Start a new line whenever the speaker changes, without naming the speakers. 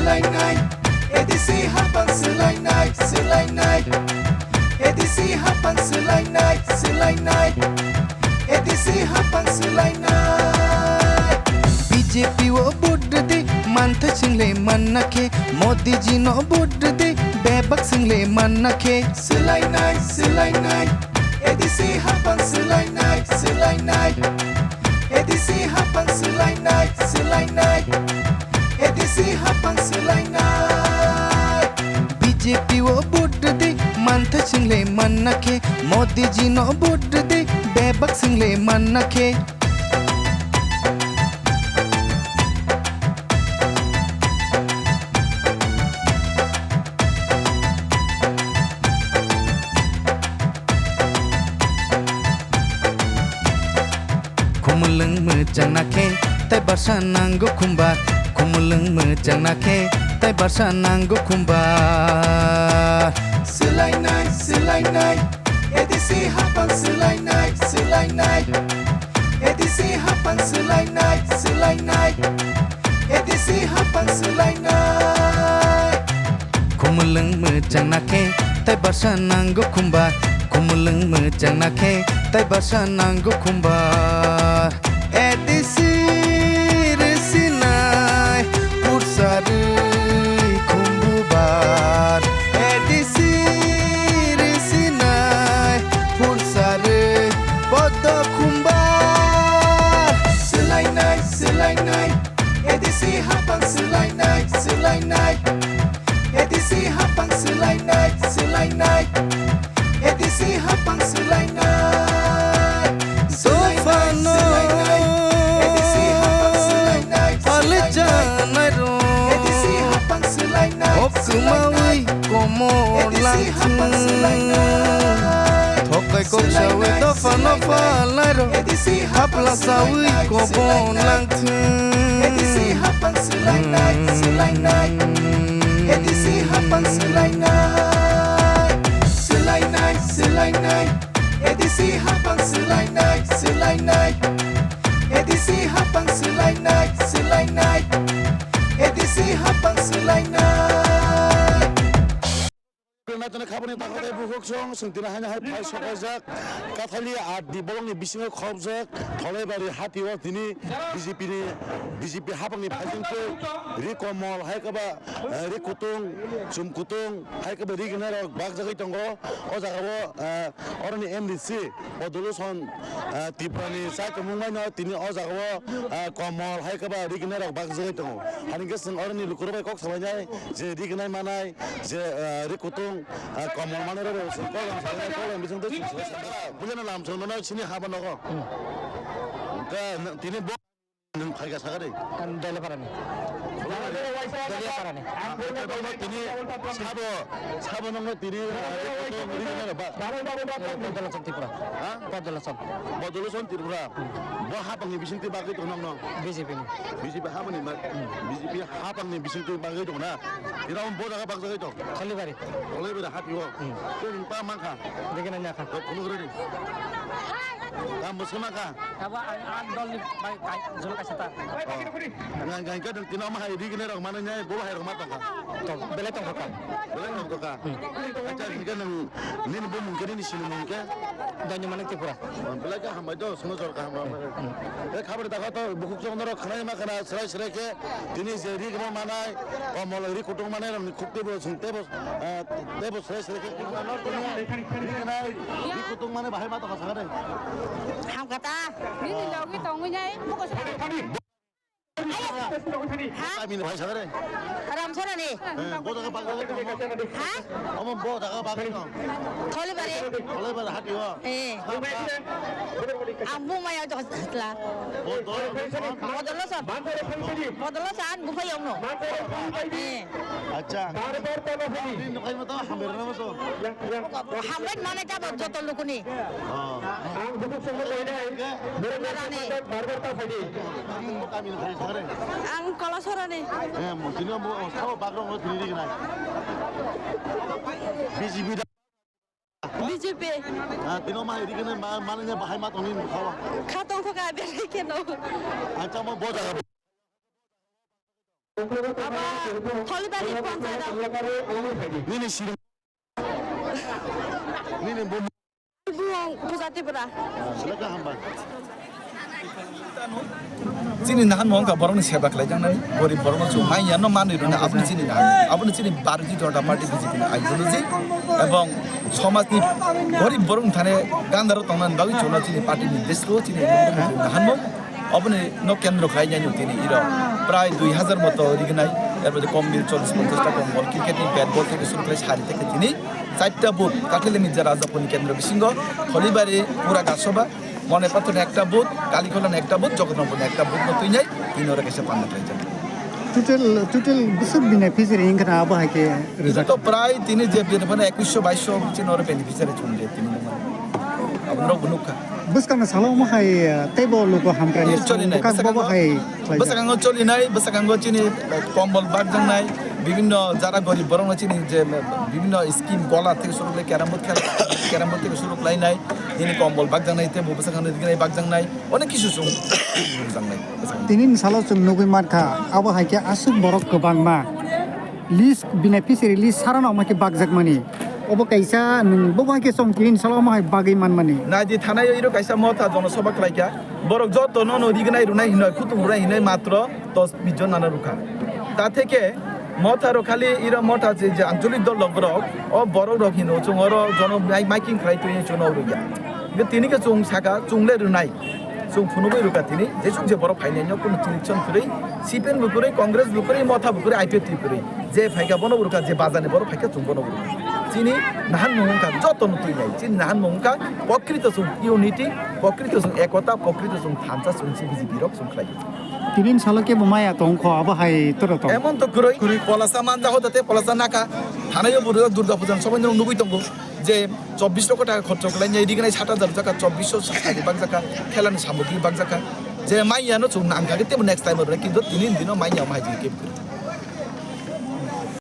selainai edisi hapang selainai selainai edisi hapang selainai selainai edisi hapang selainai BJP wo budde mantha single manake Modi ji no budde bebak single manake selainai selainai edisi hapang selainai selainai edisi hapang selainai selainai edisi hapang selainai BJP wo budde mantha single manake Modi ji no budde bebak single manake Kumuleng mejang nake tai barsa nanggo kumbar Kumuleng mejang nake tai barsa nanggo kumbar Selainai selainai edisi hapang selainai selainai edisi hapang selainai selainai edisi hapang selainai Kumuleng mejang nake tai barsa nanggo kumbar Kumuleng mejang nake tai barsa nanggo kumbar edisi resinai pursari kumbubar edisi resinai pursari podo kumbar selainai selainai edisi hapang selainai selainai edisi hapang selainai selainai edisi hapang selainai sofano edisi hapang selainai selainai edisi hapang selainai okumawi komo langtung thokai koksawe dofano falaro edisi hapla sawi komo langtung edisi hapang selainai selainai edisi hapang selainai selainai selainai edisi hapang selainai selainai edisi hapang selainai selainai edisi hapang selainai
Natana khabani takade Rikothong sungtina hanya hai phai sokajak kathali di bolongni bisingo khobjak Tholai Bari hatiwa tini BJP Haphangni phajingko Kamal hai kaba Rikothong Chumkutung hai kaba Riginai Bakjak tongo o jagao orani MDC Padaloson tiprani sakamungmai no tini o jagao Kamal hai kaba Riginai Bakjak tongo haninga sing orani lukurbai kok salanya je Riginai manai je Rikothong Kamal mana rere sekolah saya sekolah bisa tuh punya dalam sebenarnya sini apa nogo kan ini bo neng kaya sagare
kan dale parane dale parane
ini sabo nongo tini
Padaloson Tripura
Padaloson Tripura bo Haphangni bisinti bagi tuh nong
BJP
Haphangni BJP Haphangni bisinti bagi tuh na ira bo jaga bagi tuh
Tholai Bari
Tholai Bari hati wo tuh pa mangka
Riginai nyaka
kuno gede kamu semaka
apa andol ni baik jol kasata
ngan ka dang tinama hai Riginai rong mana nyai bo hai rong mata ka
to bele tong ka
acha kan nang nin bo mungkin ini sini mungkin
danyo manek Tripura
bela ka hamba do suno jor ka hamba khabar dakha to bukuk jong naro khanai ma kana srai ke tini je Riginai manai Kamal Rikothong manai ram khukte bo sungte bo tebo srai ke Riginai Rikothong manai bahai mata ka sagare
Không cả ta, biết đi đâu cái tông cái nhảy, không có sao.
Hah? Kami bahai sagare
Ram sana ni.
bo daga bagai to
Hah?
omong bo daga bagai to
Tholai Bari.
Tholai Bari hati wo
Ambung maya tu setelah.
bo to
Padaloson. Padaloson bukan yang no.
acha ini kai mata hamber na to
Hambat mana jawab jodoh lu kuni.
kami bahai sagare
Ang kalau sore ni.
mungkin mo sao background mo tini Riginai BJP
BJP.
tino ma Riginai mananya bahai mata ni khawa
Khatong kau kaya biar kena.
acha mo bo daga
Tholai Panchayat.
Nini sih. Nini bom.
Buang pusat pura.
Silakan hamba.
Sini nahan mongka borong sebak lajang nani gorib borong so mai ya no manu runa apni sini Bari Jota Party BJP na ideology এবং সমাজনি গরিব বরং থানে গান্ধার তংনান বাগি চোনা চিনি party নির্দেশ লো চিনি নাহান মো অবনে ন কেন্দ্র খাই জানি তিনি ইরা প্রায় 2000 মতো রিগনাই এরপরে কম বিল 40-50 টা কম বল ক্রিকেট ব্যাট বল থেকে শুরু করে সারি থেকে তিনি 4টা বুথ কাঠেলে মির্জা রাজাপনি কেন্দ্র বিসিংহ থলিবাড়ি পুরা গাছসভা মনে পাত্র একটা বুথ কালীখোলান একটা বুথ জগন্নাথপুর একটা বুথ মতই নাই তিনি ওরা কেসে পান্না খাই যান
total besok beneficiary ingkana apa hake
তো প্রায় তিনি যে মানে 2100-2200 চিন ওর বেনিফিশিয়ারি চুনলে তিনি আমরা বুনুকা
buskang salo mo hay table luko hamkrani
চলি নাই
bukas bobo hay
বসাকাঙ্গ চলি নাই বসাকাঙ্গ চিনি কম্বল বাগজাং নাই বিভিন্ন যারা গরিব বরং চিনি যে বিভিন্ন স্কিম গলা থেকে শুরু করে ক্যারামবোর্ড থেকে শুরু করে নাই তিনি কম্বল বাগজাং নাই তে বসাকাঙ্গ দিকে নাই বাগজাং নাই অনেক কিছু শুন বাগজাং নাই
tinin salo chung nugui markha abo hake asuk borok kobang ma list beneficiary list sarana ma ke bakjak mani obo kaisa nung bobo hake song tinin salo ma hay bagai man mani
না যে থানায় error কাইসা মথা জনসভা ক্লাইকা বরক যত নন দিগনাই রুনাই হিনয় খুতুম রুনাই হিনয় মাত্র 10-20 জন নানা রুখা তা থেকে মথারো খালি ইরো মথা যে আঞ্চলিক দল লবরক ও বড় রক হিনো চুঙর জন মাইকিং খাই তুই চুন রুইয়া তিনিকে চুং সাকা চুংলে রুনাই চুং ফুনুবই রুকা তিনি যে চুং যে বড় ফাইনাইন কোন চিনিকশন করে সিপিএন বুকুরে কংগ্রেস বুকুরে মথা বুকুরে আইপিএফ বুকুরে যে ফাইকা বনব রুকা যে বাজানে বড় ফাইকা চুং বনব রুকা চিনি নাহান মহংকা যত নতুন নাই চিনি নাহান মহংকা প্রকৃত চুং ইউনিটি প্রকৃত চুং একতা প্রকৃত চুং থামসা চুং বিজেপি রক চুং খাই
tinin salo ke bomaya tongkho abo hay toro to
এমন তো করে পলাসা মানজা হতে পলাসা নাকা থানায় বুড়ো দুর্গা পূজার সবাই যেন নবই তঙ্গ যে 24 লক্ষ টাকা খরচ করলেন যে এদিকে 60,000 টাকা 2460 বাগ জাকা খেলানি সামগ্রী বাগ জাকা যে মাইয়ানো চুং নাম থাকে তেমন নেক্সট টাইম কিন্তু 3 দিনও মাইয়া মাইজি কেপ